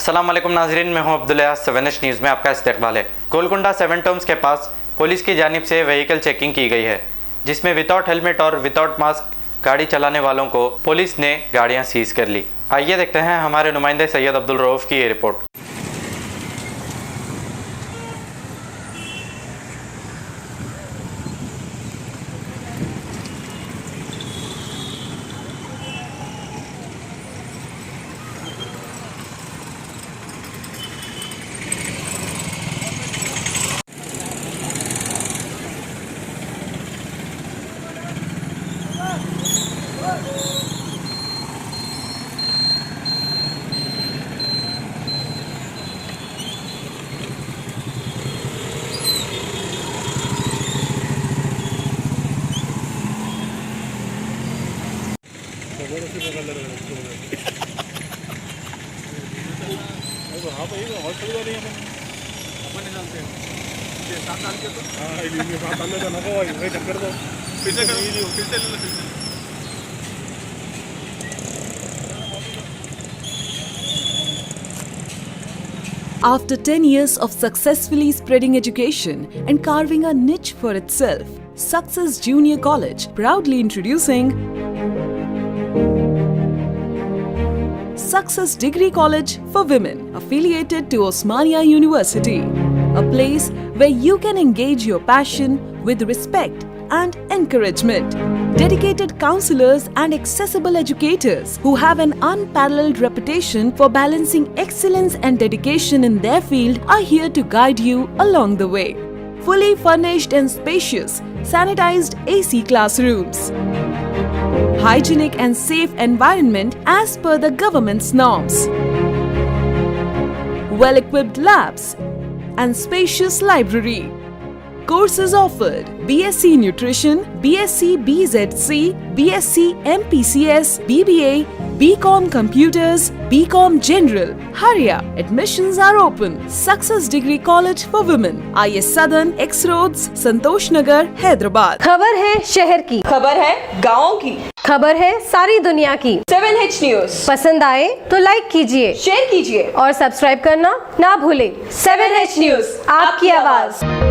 अस्सलाम वालेकुम नाज़रीन, मैं हूं अब्दुल्ला। 7H न्यूज़ में आपका इस्तकबाल है। गोलकुंडा 7 टर्म्स के पास पुलिस की जानिब से व्हीकल चेकिंग की गई है, जिसमें विदाउट हेलमेट और विदाउट मास्क गाड़ी चलाने वालों को पुलिस ने गाड़ियां सीज कर ली। आइए देखते हैं हमारे नुमाइंदे सैयद अब्दुल रऊफ की ये रिपोर्ट। हाँ भाई हॉस्पिटल वाले अपन नहीं जानते हैं 7 साल के तो हाँ इसलिए 7 साल का ना भाई भाई चक्कर दो फिर से ले लो। After 10 years of successfully spreading education and carving a niche for itself, Success Junior College proudly introducing Success Degree College for Women, affiliated to Osmania University, a place where you can engage your passion with respect and encouragement. Dedicated counselors and accessible educators who have an unparalleled reputation for balancing excellence and dedication in their field are here to guide you along the way. Fully furnished and spacious, sanitized AC classrooms, hygienic and safe environment as per the government's norms, well-equipped labs and spacious library. Courses offered: BSc Nutrition, BSc BZC, BSc MPCS, BBA, BCom Computers, BCom General. Hurry up! Admissions are open. Success Degree College for Women, IS Southern, X Roads, Santosh Nagar, Hyderabad. खबर है शहर की, खबर है गाँव की, खबर है सारी दुनिया की। 7H न्यूज़ पसंद आए तो लाइक कीजिए, शेयर कीजिए और सब्सक्राइब करना ना भूलें। 7H न्यूज़, आपकी आवाज।